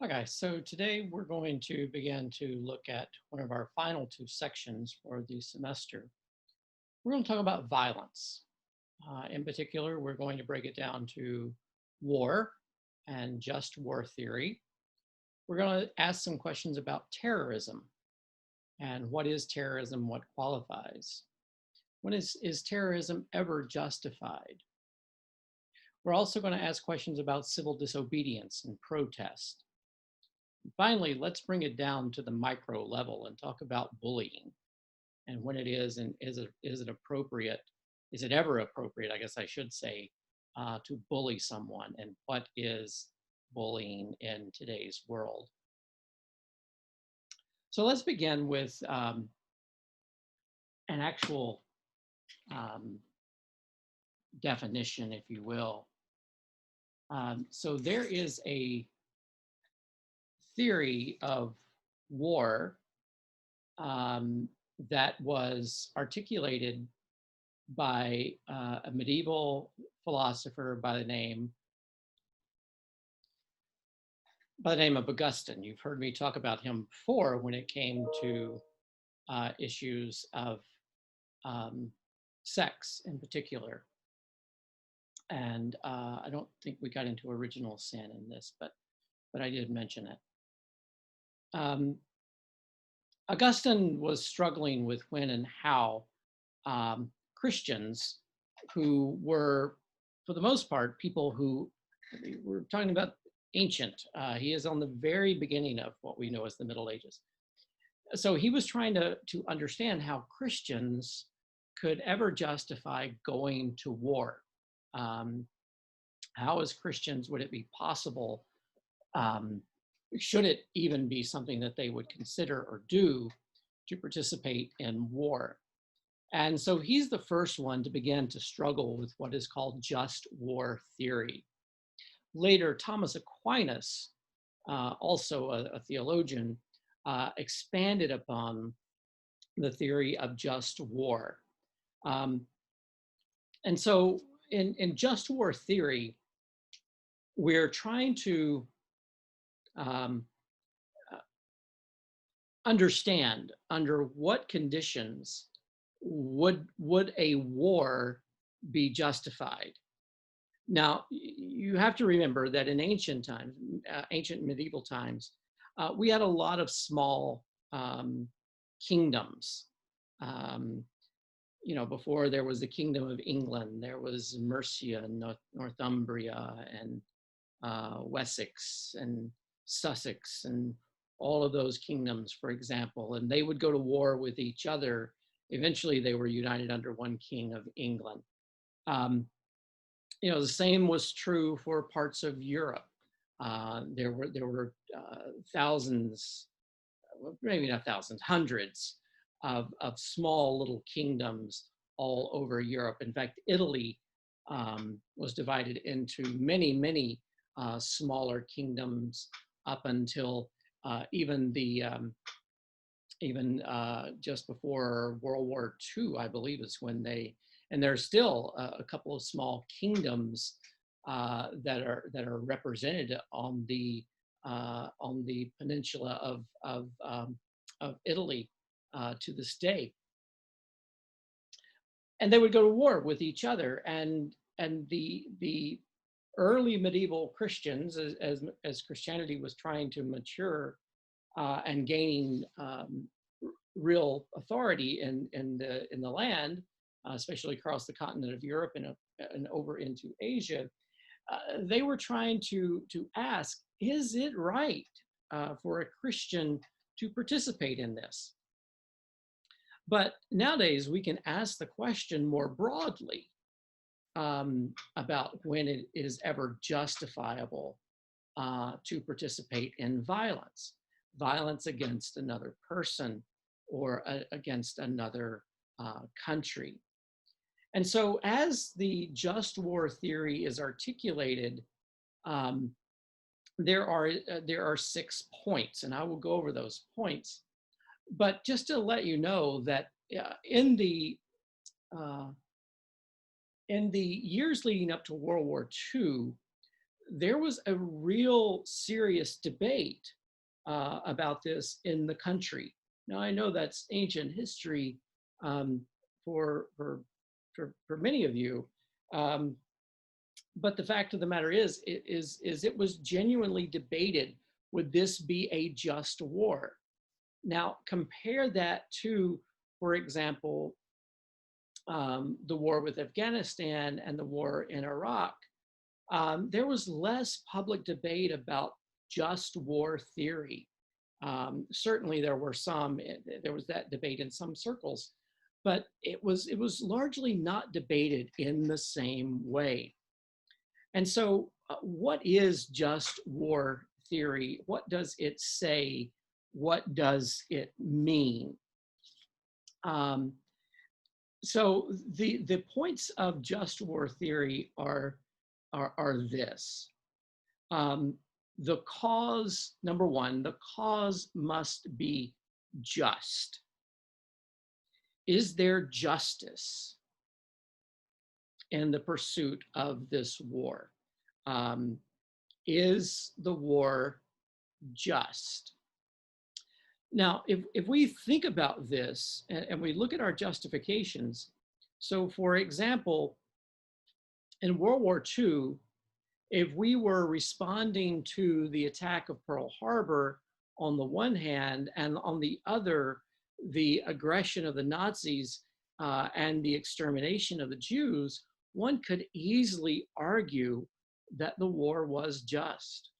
Okay, so today we're going to begin to look at one of our final two sections for the semester. We're going to talk about violence. In particular, we're going to break it down to war and just war theory. We're going to ask some questions about terrorism and what is terrorism, what qualifies. When is terrorism ever justified? We're also going to ask questions about civil disobedience and protest. Finally, let's bring it down to the micro level and talk about bullying and when it is and is it appropriate? Is it ever appropriate, I guess I should say, to bully someone? And what is bullying in today's world? So let's begin with an actual um, definition, if you will. So there is a theory of war um, that was articulated by a medieval philosopher by the name of Augustine. You've heard me talk about him before when it came to issues of um, sex in particular. And I don't think we got into original sin in this, but I did mention it. Um, Augustine was struggling with when and how Christians who were, for the most part, people who we're talking about ancient. He is on the very beginning of what we know as the Middle Ages. So he was trying to understand how Christians could ever justify going to war. Um, how, as Christians, would it be possible? Um, should it even be something that they would consider or do to participate in war? And so he's the first one to begin to struggle with what is called just war theory. Later, Thomas Aquinas, also a theologian, expanded upon the theory of just war. Um, and so in just war theory, we're trying to um, understand under what conditions would a war be justified. Now, you have to remember that in ancient times, ancient medieval times, we had a lot of small kingdoms. Um, before there was the Kingdom of England, there was Mercia, Northumbria, and Wessex, and Sussex, and all of those kingdoms, for example, and they would go to war with each other. Eventually, they were united under one king of England. The same was true for parts of Europe. There were thousands, maybe not thousands, hundreds of small little kingdoms all over Europe. In fact, Italy was divided into many, many smaller kingdoms up until even just before World War II, I believe is when and there's still a couple of small kingdoms that are represented on the peninsula of Italy to this day. And they would go to war with each other, and the early medieval Christians, as Christianity was trying to mature and gaining real authority in the land, especially across the continent of Europe and over into Asia, they were trying to ask, is it right for a Christian to participate in this? But nowadays we can ask the question more broadly about when it is ever justifiable to participate in violence against another person or against another country. And so as the just war theory is articulated, there are 6 points, and I will go over those points. But just to let you know that uh, in the years leading up to World War II, there was a real serious debate about this in the country. Now, I know that's ancient history um, for, for, for many of you, um, but the fact of the matter is it was genuinely debated, would this be a just war? Now, compare that to, for example, the war with Afghanistan and the war in Iraq. There was less public debate about just war theory. Certainly there were some, there was that debate in some circles, but it was largely not debated in the same way. And so what is just war theory? What does it say? What does it mean? Um, so the points of just war theory are this. Um, the cause, number one, the cause must be just. Is there justice in the pursuit of this war? Um, is the war just? Now, if we think about this and we look at our justifications, so for example, in World War II, if we were responding to the attack of Pearl Harbor on the one hand, and on the other, the aggression of the Nazis and the extermination of the Jews, one could easily argue that the war was just.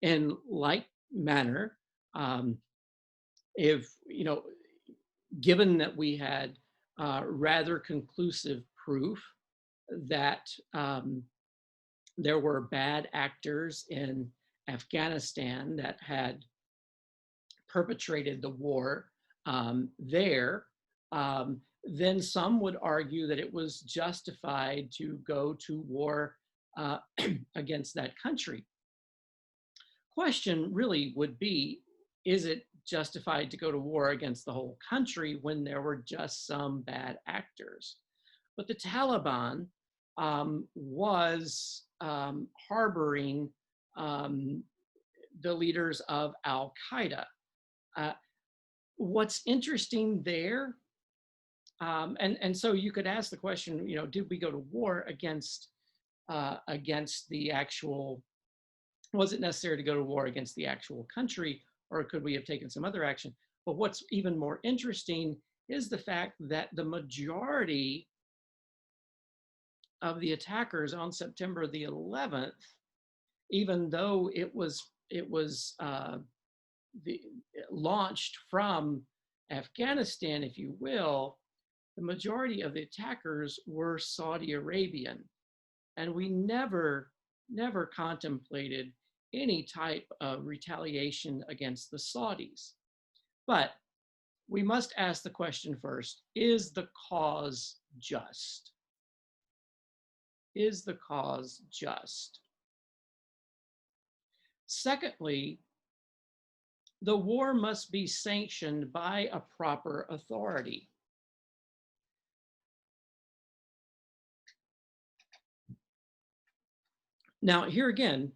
In like manner, if, given that we had rather conclusive proof that there were bad actors in Afghanistan that had perpetrated the war there, then some would argue that it was justified to go to war against that country. Question really would be, is it justified to go to war against the whole country when there were just some bad actors? But the Taliban was harboring the leaders of Al Qaeda. What's interesting there, and so you could ask the question, did we go to war against the actual? Was it necessary to go to war against the actual country, or could we have taken some other action? But what's even more interesting is the fact that the majority of the attackers on September the 11th, even though it was launched from Afghanistan, if you will, the majority of the attackers were Saudi Arabian. And we never contemplated any type of retaliation against the Saudis. But we must ask the question first, is the cause just? Is the cause just? Secondly, the war must be sanctioned by a proper authority. Now, here again,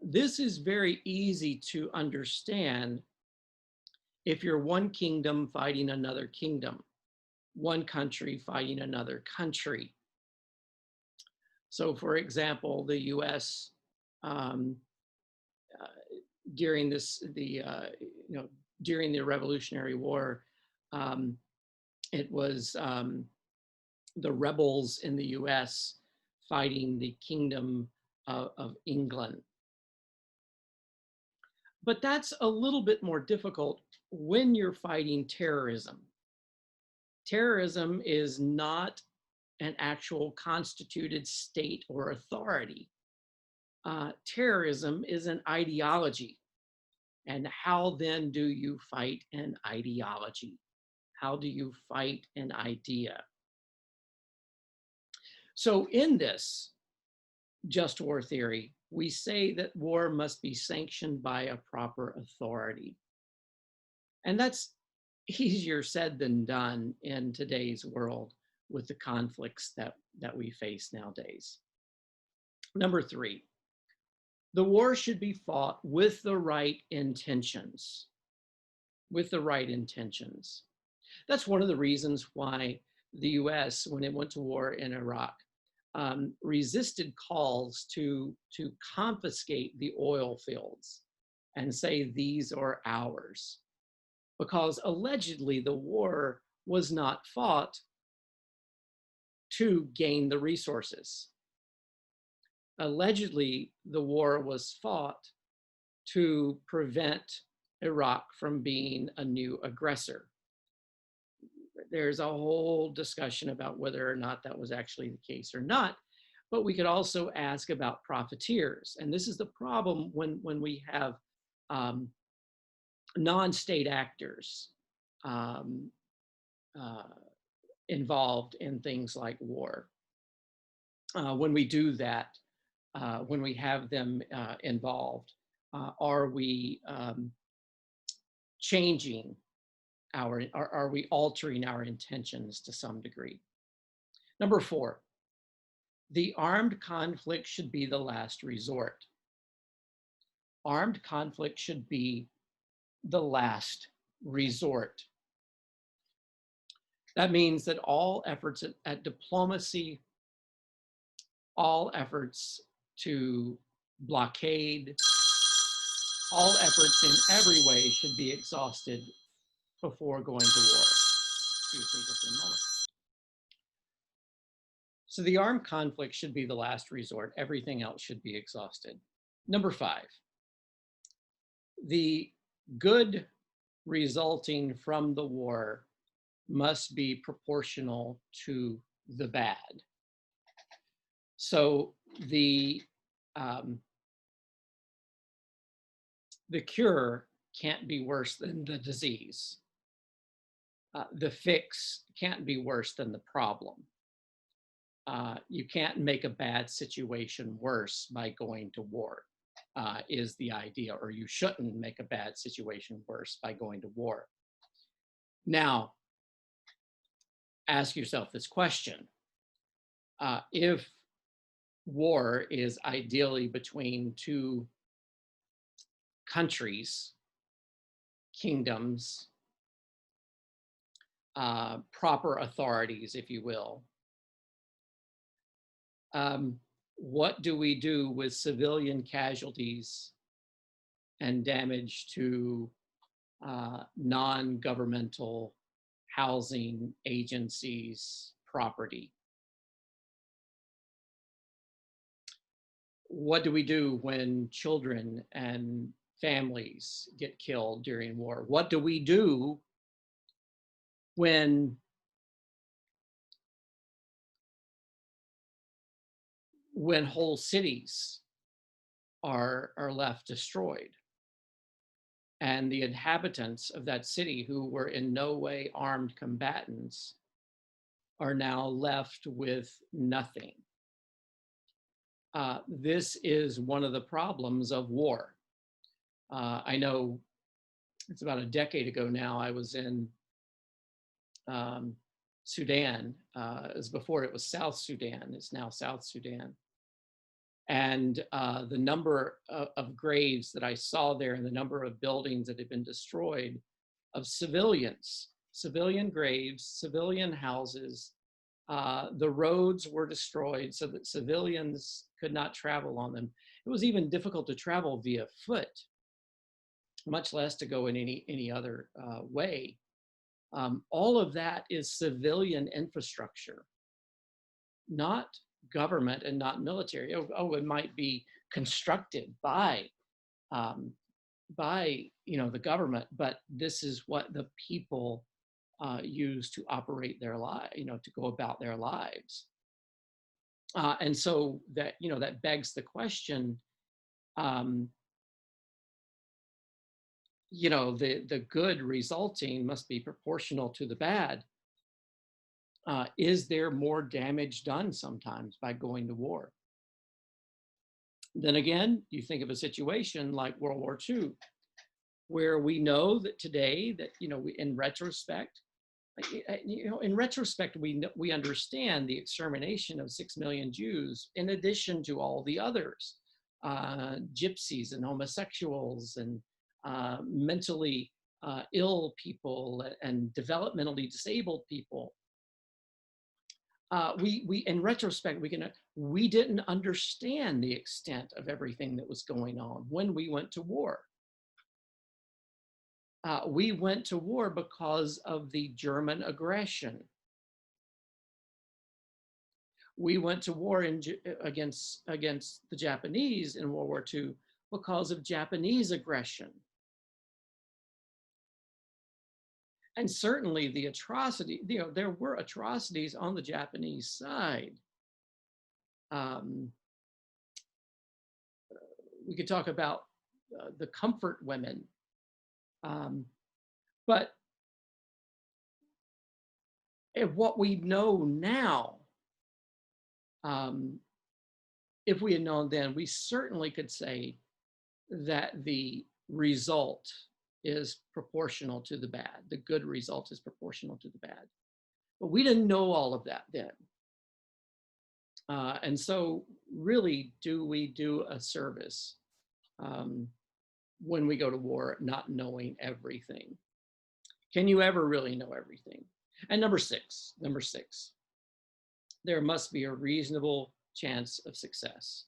this is very easy to understand if you're one kingdom fighting another kingdom, one country fighting another country. So, for example, the U.S. During during the Revolutionary War, it was the rebels in the U.S. fighting the Kingdom of England. But that's a little bit more difficult when you're fighting terrorism. Terrorism is not an actual constituted state or authority. Terrorism is an ideology. And how then do you fight an ideology? How do you fight an idea? So in this just war theory, we say that war must be sanctioned by a proper authority. And that's easier said than done in today's world with the conflicts that we face nowadays. Number three, The war should be fought with the right intentions, with the right intentions. That's one of the reasons why the US, when it went to war in Iraq, resisted calls to confiscate the oil fields and say these are ours, because allegedly the war was not fought to gain the resources. Allegedly, the war was fought to prevent Iraq from being a new aggressor. There's a whole discussion about whether or not that was actually the case or not, but we could also ask about profiteers. And this is the problem when we have non-state actors um, uh, involved in things like war. When we do that, when we have them involved, are we changing are we altering our intentions to some degree? Number 4, the armed conflict should be the last resort. Armed conflict should be the last resort. That means that all efforts at diplomacy, all efforts to blockade, all efforts in every way should be exhausted before going to war. Excuse me just a moment. So the armed conflict should be the last resort. Everything else should be exhausted. Number 5, the good resulting from the war must be proportional to the bad. So the cure can't be worse than the disease. The fix can't be worse than the problem. You can't make a bad situation worse by going to war, is the idea, or you shouldn't make a bad situation worse by going to war. Now, ask yourself this question. If war is ideally between two countries, kingdoms, proper authorities, if you will, what do we do with civilian casualties and damage to non-governmental housing agencies' property? What do we do when children and families get killed during war? What do we do when whole cities are left destroyed and the inhabitants of that city, who were in no way armed combatants, are now left with nothing? This is one of the problems of war. I know it's about a decade ago now, I was in Sudan. It was before it was South Sudan, it's now South Sudan. And the number of graves that I saw there and the number of buildings that had been destroyed of civilians, civilian graves, civilian houses. The roads were destroyed so that civilians could not travel on them. It was even difficult to travel via foot, much less to go in any other way. All of that is civilian infrastructure, not government and not military. It might be constructed by the government, but this is what the people use to operate their life, to go about their lives. And so that, that begs the question, the good resulting must be proportional to the bad. Is there more damage done sometimes by going to war? Then again, you think of a situation like World War II, where we know that today that, in retrospect, we understand the extermination of 6 million Jews in addition to all the others. gypsies and homosexuals and mentally ill people and developmentally disabled people. We in retrospect, we didn't understand the extent of everything that was going on when we went to war. We went to war because of the German aggression. We went to war against the Japanese in World War II because of Japanese aggression. And certainly the atrocity, there were atrocities on the Japanese side. We could talk about the comfort women. But what we know now, if we had known then, we certainly could say that the result is proportional to the bad. The good result is proportional to the bad. But we didn't know all of that then. And so really, do we do a service when we go to war not knowing everything? Can you ever really know everything? And number six, there must be a reasonable chance of success.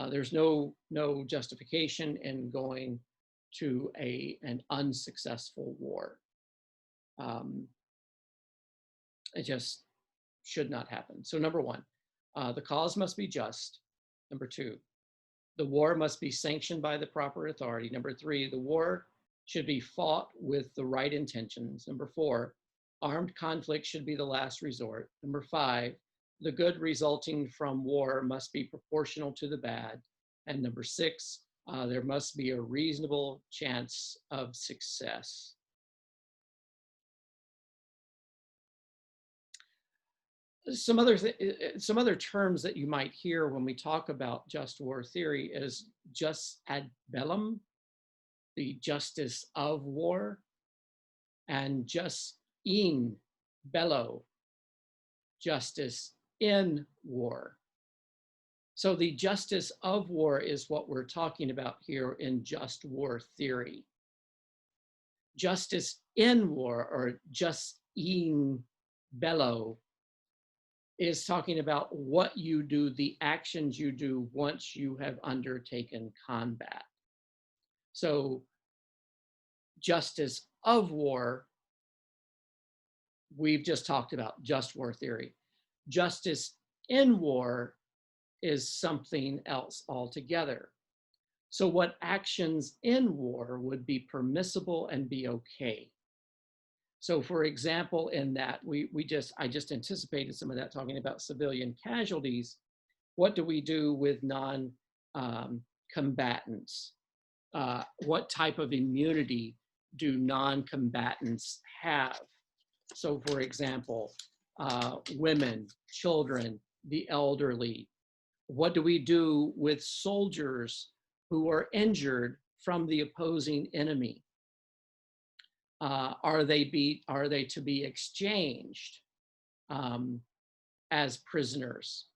There's no justification in going to an unsuccessful war. It just should not happen. So number one, the cause must be just. Number two, the war must be sanctioned by the proper authority. Number three, the war should be fought with the right intentions. Number four, armed conflict should be the last resort. Number five, the good resulting from war must be proportional to the bad. And number six, there must be a reasonable chance of success. Some other terms that you might hear when we talk about just war theory is jus ad bellum, the justice of war, and jus in bello, justice in war. So the justice of war is what we're talking about here in just war theory. Justice in war, or jus in bello, is talking about what you do, the actions you do once you have undertaken combat. So justice of war, we've just talked about just war theory. Justice in war is something else altogether. So what actions in war would be permissible and be okay? So for example, in that, I just anticipated some of that talking about civilian casualties. What do we do with non-combatants? What type of immunity do non-combatants have? So for example, women, children, the elderly. What do we do with soldiers who are injured from the opposing enemy? Are they to be exchanged as prisoners,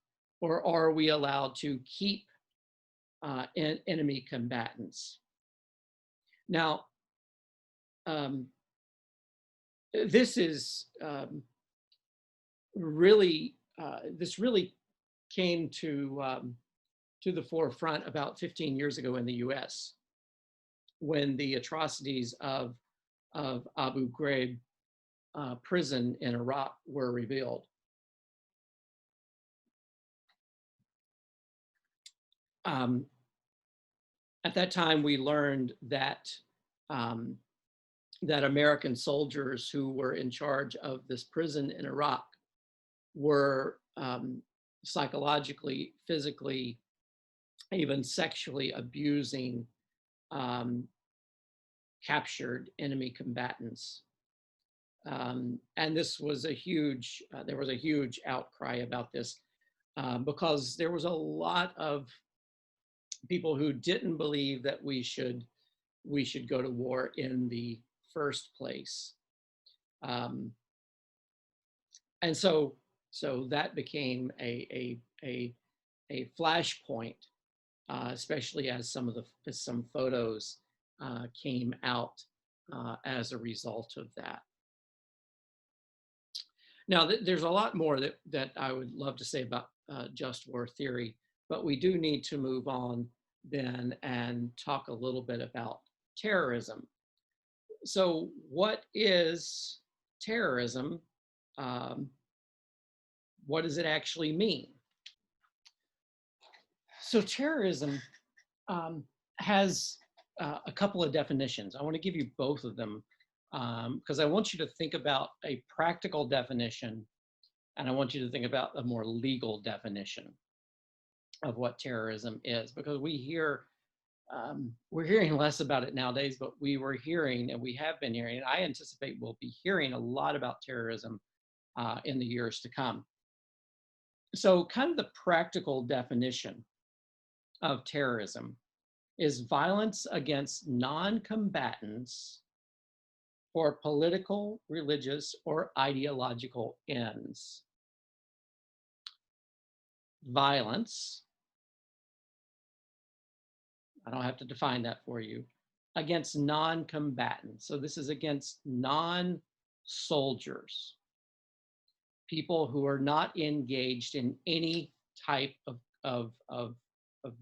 or are we allowed to keep enemy combatants? Now, this is really came to the forefront about 15 years ago in the U.S. when the atrocities of Abu Ghraib prison in Iraq were revealed. At that time, we learned that that American soldiers who were in charge of this prison in Iraq were psychologically, physically, even sexually abusing captured enemy combatants. And this was there was a huge outcry about this because there was a lot of people who didn't believe that we should go to war in the first place. And so that became a flashpoint especially as some photos came out as a result of that. Now, there's a lot more that I would love to say about just war theory, but we do need to move on then and talk a little bit about terrorism. So what is terrorism? What does it actually mean? So terrorism has a couple of definitions. I want to give you both of them because I want you to think about a practical definition and I want you to think about a more legal definition of what terrorism is, because we're hearing less about it nowadays, but we were hearing, and we have been hearing, and I anticipate we'll be hearing a lot about terrorism in the years to come. So kind of the practical definition of terrorism is violence against non-combatants for political, religious, or ideological ends. Violence, I don't have to define that for you, against non-combatants. So this is against non-soldiers, people who are not engaged in any type of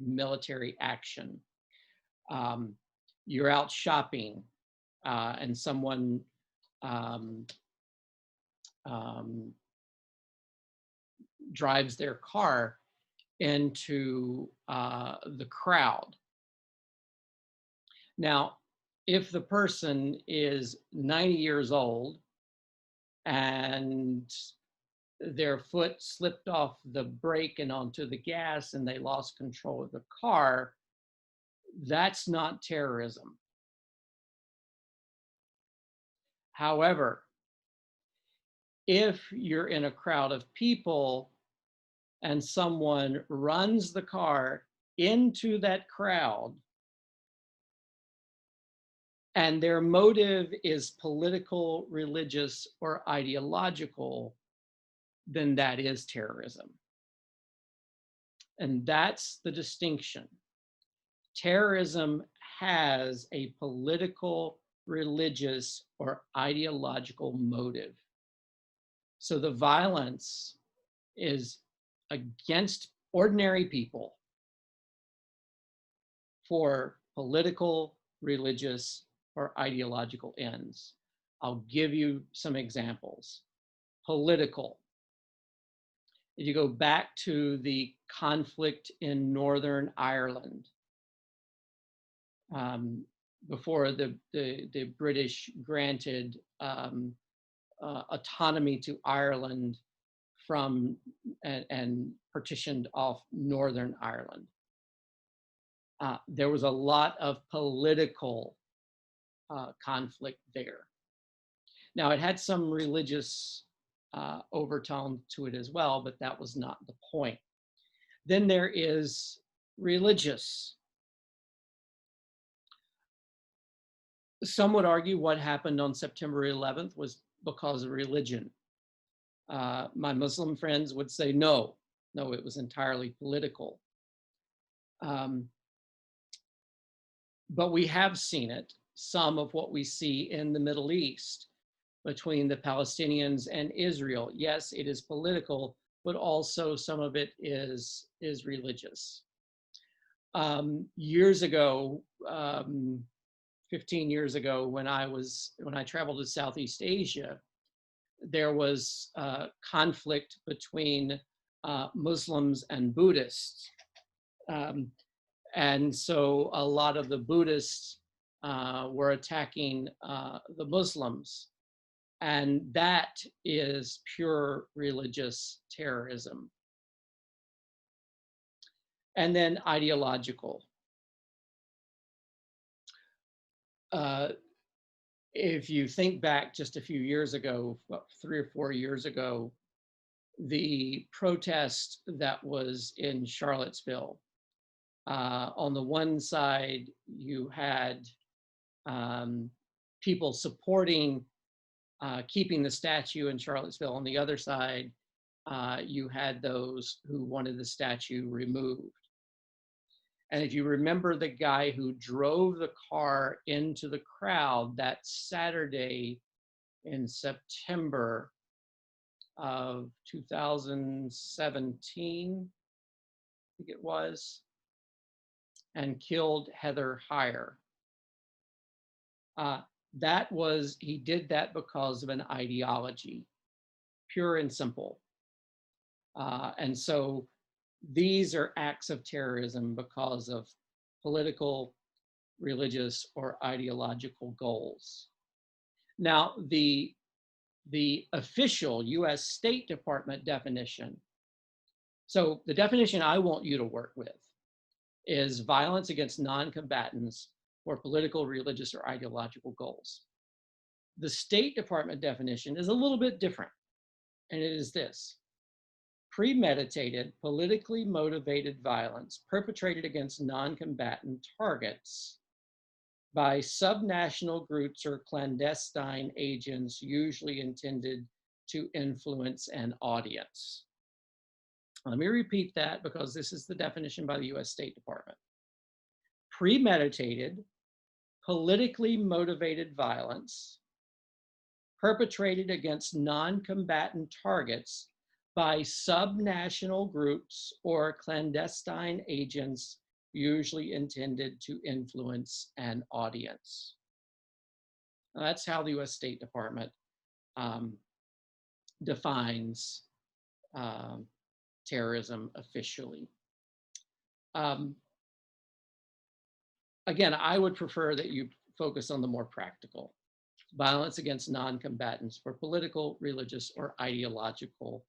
military action. You're out shopping and someone drives their car into the crowd. Now, if the person is 90 years old and their foot slipped off the brake and onto the gas and they lost control of the car, that's not terrorism. However, if you're in a crowd of people and someone runs the car into that crowd and their motive is political, religious, or ideological, then that is terrorism. And that's the distinction. Terrorism has a political, religious, or ideological motive. So the violence is against ordinary people for political, religious, or ideological ends. I'll give you some examples. Political. If you go back to the conflict in Northern Ireland, before the British granted autonomy to Ireland from and partitioned off Northern Ireland. There was a lot of political conflict there. Now, it had some religious overtone to it as well, but that was not the point. Then there is religious. Some would argue what happened on September 11th was because of religion. My Muslim friends would say, no, it was entirely political. But we have seen it, some of what we see in the Middle East between the Palestinians and Israel. Yes, it is political, but also some of it is religious. Years ago, 15 years ago, when I traveled to Southeast Asia, there was conflict between Muslims and Buddhists. And so a lot of the Buddhists were attacking the Muslims. And that is pure religious terrorism. And then ideological. If you think back just a few years ago, 3 or 4 years ago, the protest that was in Charlottesville, on the one side, you had people supporting keeping the statue in Charlottesville. On the other side, you had those who wanted the statue removed. And if you remember the guy who drove the car into the crowd that Saturday in September of 2017, I think it was, and killed Heather Heyer. He did that because of an ideology, pure and simple. And so these are acts of terrorism because of political, religious, or ideological goals. Now, the official US State Department definition, so the definition I want you to work with is violence against non-combatants for political, religious, or ideological goals. The State Department definition is a little bit different, and it is this: premeditated, politically motivated violence perpetrated against non-combatant targets by subnational groups or clandestine agents usually intended to influence an audience. Let me repeat that because this is the definition by the US State Department. Premeditated, politically motivated violence perpetrated against non-combatant targets by subnational groups or clandestine agents usually intended to influence an audience. Now, that's how the US State Department defines terrorism officially. Again, I would prefer that you focus on the more practical: violence against non-combatants for political, religious, or ideological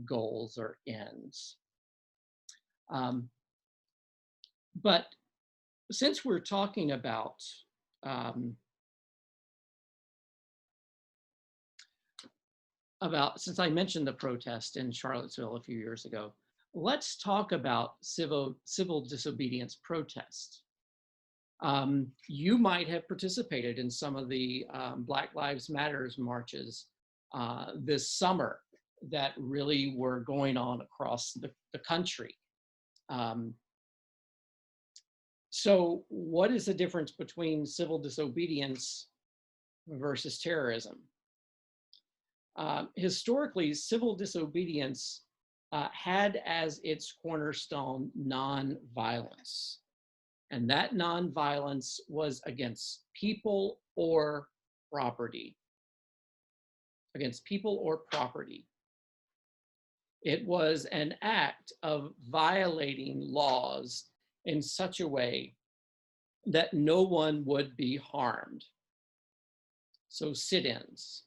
goals or ends. But since we're talking about since I mentioned the protest in Charlottesville a few years ago, let's talk about civil disobedience protests. You might have participated in some of the Black Lives Matters marches this summer that really were going on across the country. So what is the difference between civil disobedience versus terrorism? Historically, civil disobedience had as its cornerstone nonviolence. And that nonviolence was against people or property. Against people or property. It was an act of violating laws in such a way that no one would be harmed. So sit-ins,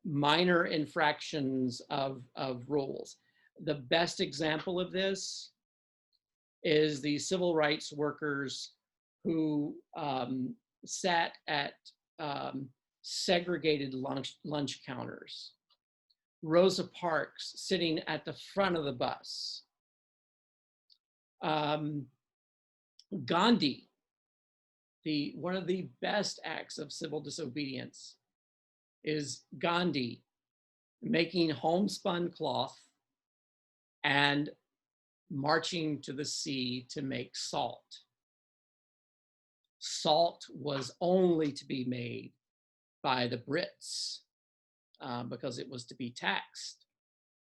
minor infractions of rules. The best example of this is the civil rights workers who sat at segregated lunch counters. Rosa Parks sitting at the front of the bus. Gandhi, one of the best acts of civil disobedience is Gandhi making homespun cloth and marching to the sea to make salt. Salt was only to be made by the Brits because it was to be taxed.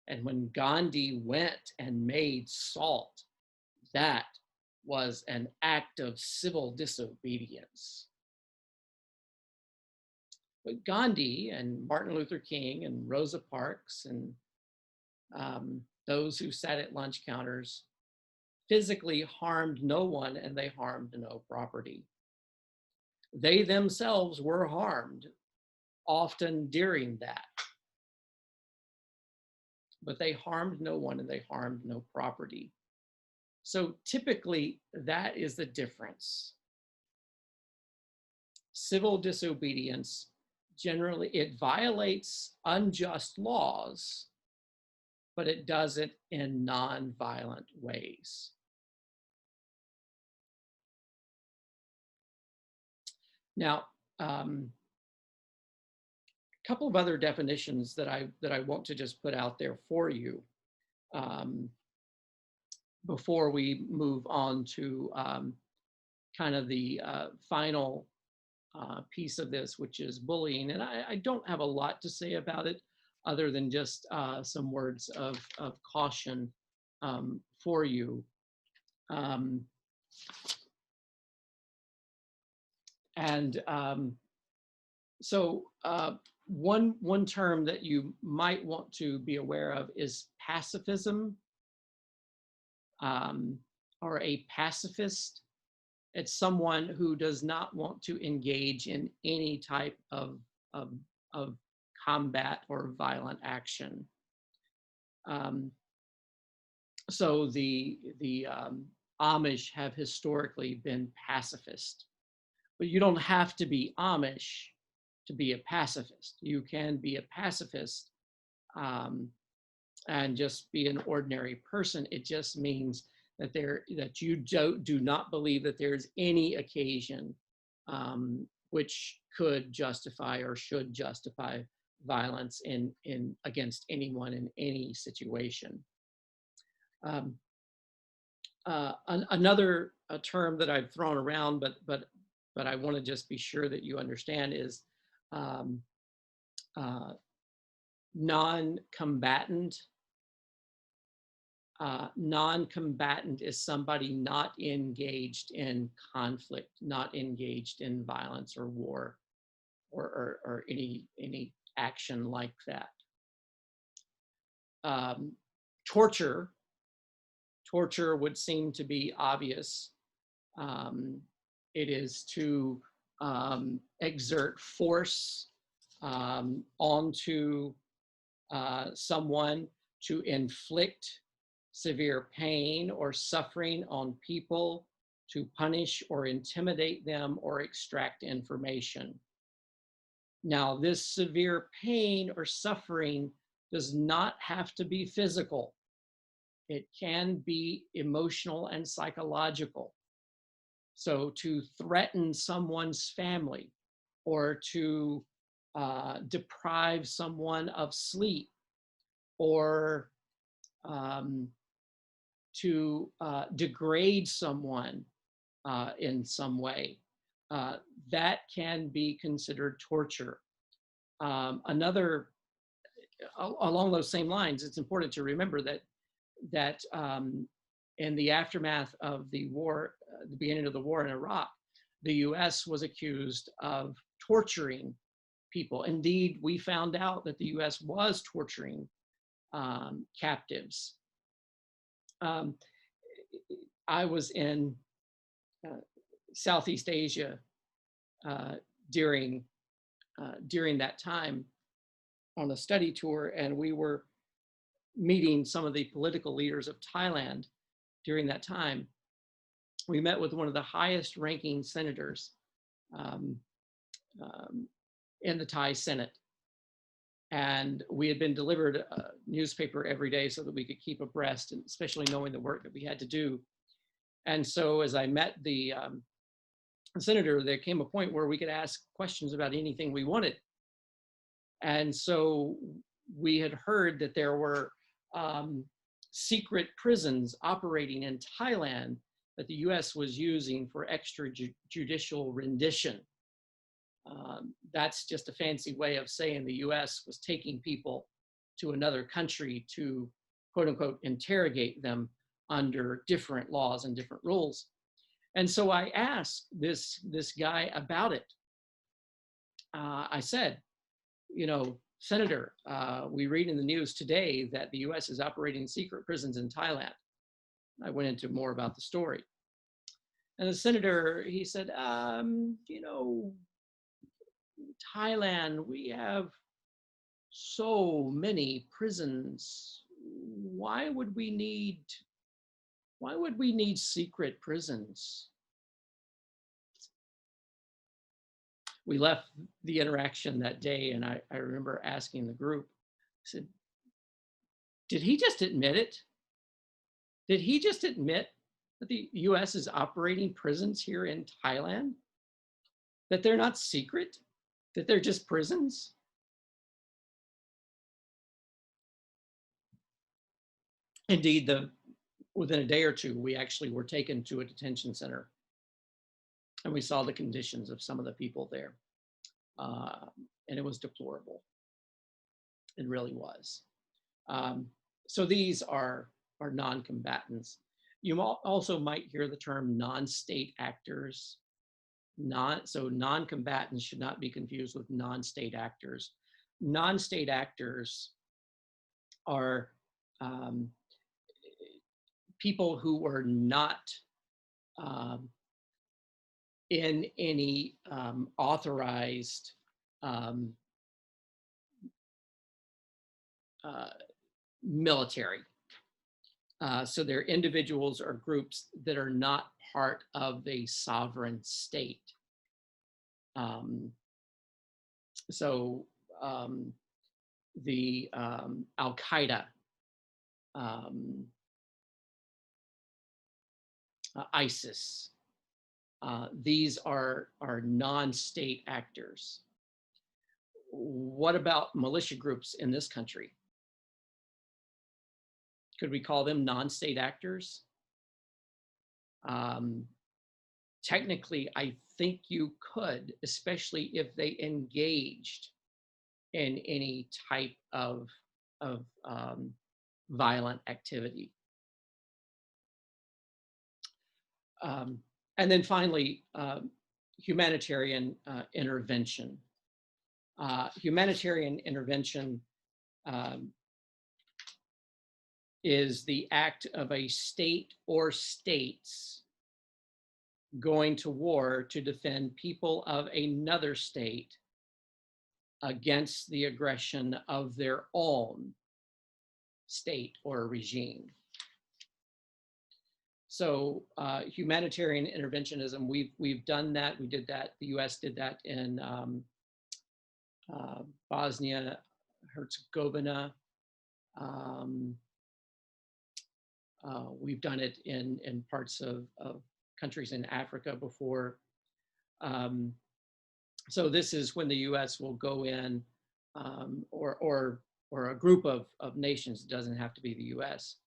And when Gandhi went and made salt, that was an act of civil disobedience. But Gandhi and Martin Luther King and Rosa Parks and those who sat at lunch counters physically harmed no one, and they harmed no property. They themselves were harmed, often during that. But they harmed no one and they harmed no property. So typically, that is the difference. Civil disobedience, generally, it violates unjust laws, but it does it in non-violent ways. Now, a couple of other definitions that I want to just put out there for you before we move on to kind of the final piece of this, which is bullying. And I don't have a lot to say about it other than just some words of caution for you. So one term that you might want to be aware of is pacifism, or a pacifist. It's someone who does not want to engage in any type of combat or violent action. So the Amish have historically been pacifist, but you don't have to be Amish to be a pacifist. You can be a pacifist and just be an ordinary person. It just means that you do not believe that there's any occasion which could justify or should justify violence against anyone in any situation. Another term that I've thrown around, but I want to just be sure that you understand, is non-combatant. Non-combatant is somebody not engaged in conflict, not engaged in violence or war, or any action like that. Torture would seem to be obvious. It is to exert force onto someone, to inflict severe pain or suffering on people, to punish or intimidate them or extract information. Now, this severe pain or suffering does not have to be physical. It can be emotional and psychological. So to threaten someone's family, or to deprive someone of sleep, or to degrade someone in some way, that can be considered torture. Along those same lines, it's important to remember that in the aftermath of the war, the beginning of the war in Iraq, the US was accused of torturing people. Indeed, we found out that the US was torturing captives. I was in Southeast Asia during that time on a study tour, and we were meeting some of the political leaders of Thailand during that time. We met with one of the highest ranking senators in the Thai Senate. And we had been delivered a newspaper every day so that we could keep abreast, and especially knowing the work that we had to do. And so as I met the senator, there came a point where we could ask questions about anything we wanted. And so we had heard that there were secret prisons operating in Thailand that the US was using for extrajudicial rendition. That's just a fancy way of saying the US was taking people to another country to, quote unquote, interrogate them under different laws and different rules. And so I asked this guy about it. I said, you know, Senator, we read in the news today that the US is operating secret prisons in Thailand. I went into more about the story. And the senator, he said, you know, Thailand, we have so many prisons. Why would we need secret prisons? We left the interaction that day, and I remember asking the group, I said, did he just admit it? Did he just admit that the US is operating prisons here in Thailand? That they're not secret? That they're just prisons? Indeed, within a day or two, we actually were taken to a detention center, and we saw the conditions of some of the people there. Uh, and it was deplorable. It really was. Um, so these are non-combatants. You also might hear the term non-state actors. So non-combatants should not be confused with non-state actors. Non-state actors are um, people who are not um, in any authorized um, military. So they're individuals or groups that are not part of a sovereign state. So the Al-Qaeda, ISIS, these are non-state actors. What about militia groups in this country? Could we call them non-state actors? Technically, I think you could, especially if they engaged in any type of violent activity. And then finally, humanitarian intervention. Humanitarian intervention is the act of a state or states going to war to defend people of another state against the aggression of their own state or regime. So humanitarian interventionism, we've done that. We did that. The U.S. did that in Bosnia, Herzegovina. We've done it in parts of countries in Africa before. So this is when the U.S. will go in, or a group of nations, it doesn't have to be the U.S.,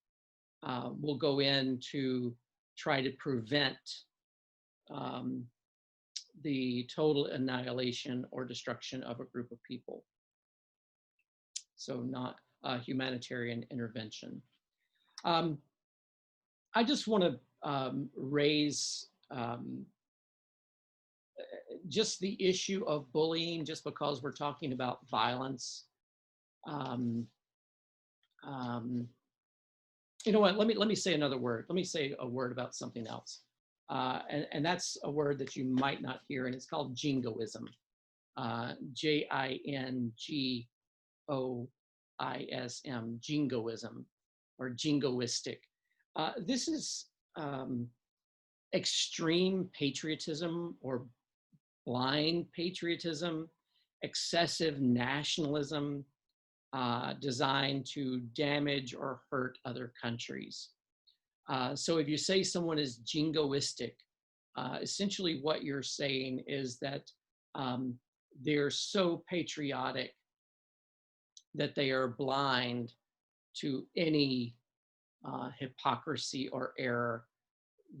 will go in to try to prevent the total annihilation or destruction of a group of people. So not humanitarian intervention. I just want to raise just the issue of bullying, just because we're talking about violence. You know what? Let me say another word. Let me say a word about something else, and that's a word that you might not hear, and it's called jingoism. Jingoism, jingoism, or jingoistic. This is extreme patriotism or blind patriotism, excessive nationalism, designed to damage or hurt other countries. So if you say someone is jingoistic, essentially what you're saying is that they're so patriotic that they are blind to any hypocrisy or error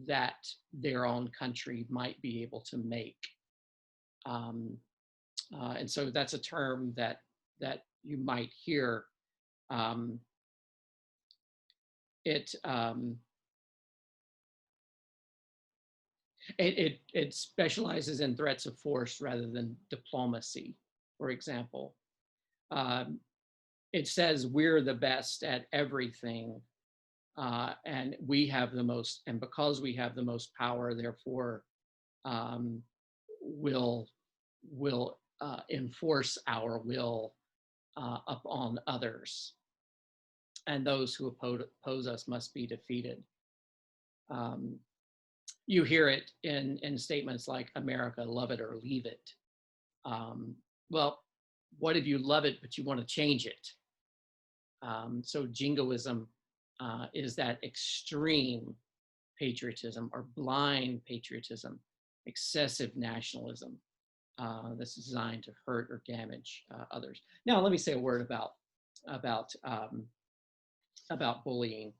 that their own country might be able to make. And so that's a term that you might hear. It specializes in threats of force rather than diplomacy, for example. It says we're the best at everything, and we have the most, and because we have the most power, therefore we'll enforce our will upon others, and those who oppose us must be defeated. You hear it in statements like America, love it or leave it. Well, what if you love it, but you want to change it? So jingoism is that extreme patriotism or blind patriotism, excessive nationalism that's designed to hurt or damage others. Now, let me say a word about bullying.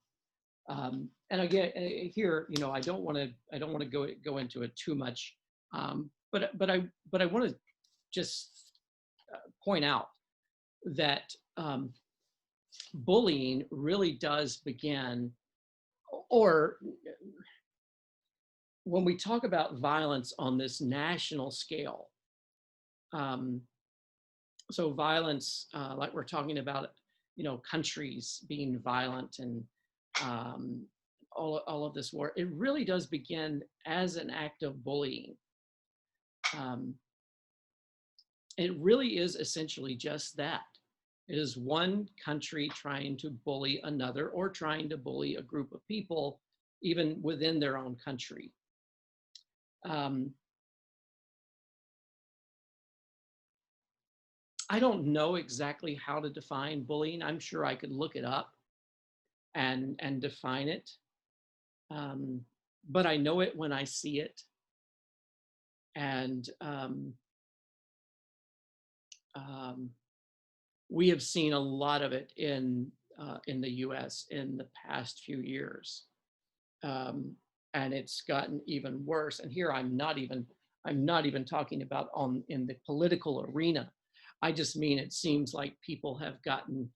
And again, here, I don't want to go into it too much, but I want to just point out that bullying really does begin, or when we talk about violence on this national scale, um, so violence, like we're talking about, countries being violent and um, all of this war, it really does begin as an act of bullying. Um, it really is essentially just that. It is one country trying to bully another, or trying to bully a group of people, even within their own country. Um, I don't know exactly how to define bullying. I'm sure I could look it up and define it. Um, but I know it when I see it. And we have seen a lot of it in the U.S. in the past few years, and it's gotten even worse. And here I'm not even talking about in the political arena. I just mean it seems like people have gotten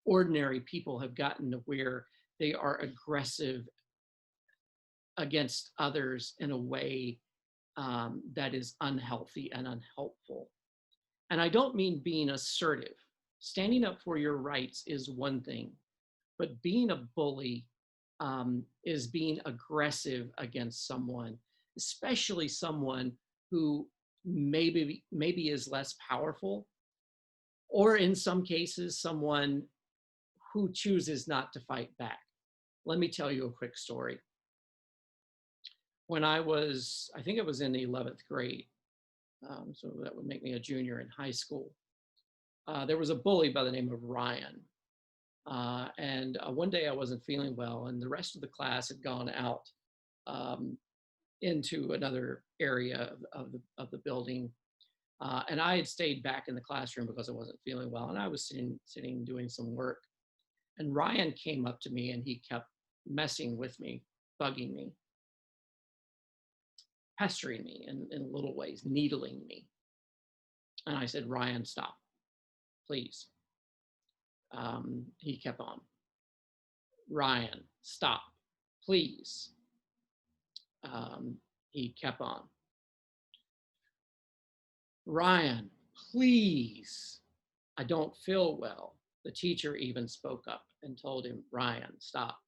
ordinary people have gotten to where they are aggressive against others in a way that is unhealthy and unhelpful. And I don't mean being assertive. Standing up for your rights is one thing, but being a bully is being aggressive against someone, especially someone who maybe is less powerful, or in some cases, someone who chooses not to fight back. Let me tell you a quick story. When I think it was in the 11th grade, so that would make me a junior in high school. There was a bully by the name of Ryan. And one day I wasn't feeling well, and the rest of the class had gone out into another area of the building. And I had stayed back in the classroom because I wasn't feeling well, and I was sitting doing some work. And Ryan came up to me and he kept messing with me, bugging me, pestering me in little ways, needling me. And I said, Ryan, stop, please. He kept on. Ryan, stop, please. He kept on. Ryan, please. I don't feel well. The teacher even spoke up and told him, Ryan, stop.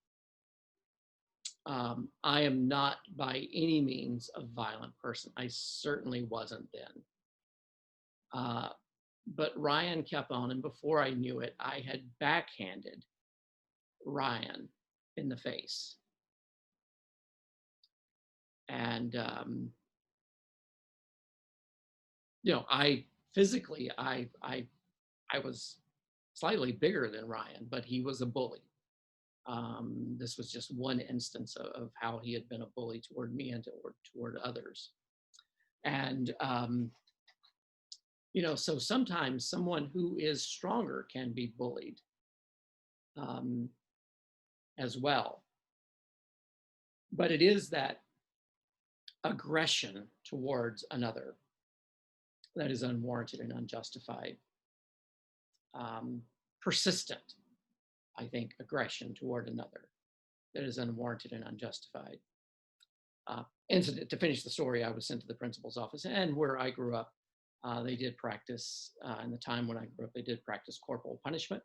I am not by any means a violent person. I certainly wasn't then. But Ryan kept on, and before I knew it, I had backhanded Ryan in the face. And, I physically, I was slightly bigger than Ryan, but he was a bully. This was just one instance of how he had been a bully toward me and toward others. And, so sometimes someone who is stronger can be bullied as well. But it is that aggression towards another that is unwarranted and unjustified. Persistent, I think, aggression toward another that is unwarranted and unjustified. Incident, to finish the story, I was sent to the principal's office, and where I grew up, they did practice, in the time when I grew up, they did practice corporal punishment,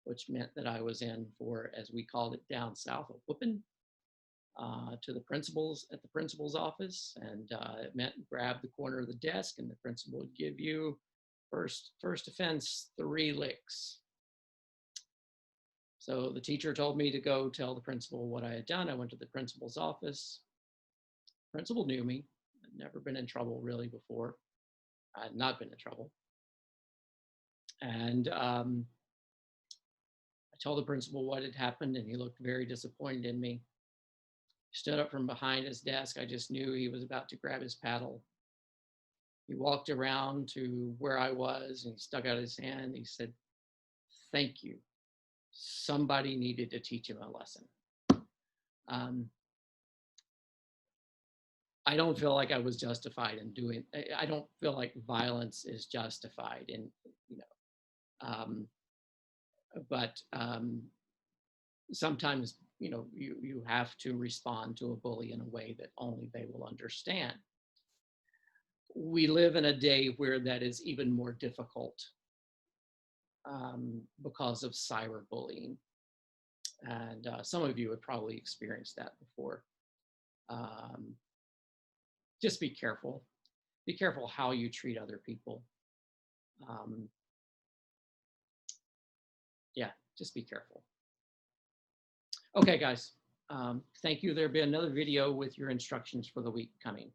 which meant that I was in for, as we called it down south, a whooping to the principals at the principal's office. And it meant grab the corner of the desk, and the principal would give you first offense, 3 licks. So the teacher told me to go tell the principal what I had done. I went to the principal's office. The principal knew me. I'd never been in trouble really before. I had not been in trouble. And I told the principal what had happened, and he looked very disappointed in me. He stood up from behind his desk. I just knew he was about to grab his paddle. He walked around to where I was, and he stuck out his hand. He said, "Thank you somebody needed to teach him a lesson. Um, I don't feel like I was justified in doing, I don't feel like violence is justified in, you know, but sometimes, you know, you have to respond to a bully in a way that only they will understand. We live in a day where that is even more difficult because of cyberbullying. And some of you have probably experienced that before. Just be careful. Be careful how you treat other people. Yeah, just be careful. Okay, guys. Thank you. There'll be another video with your instructions for the week coming.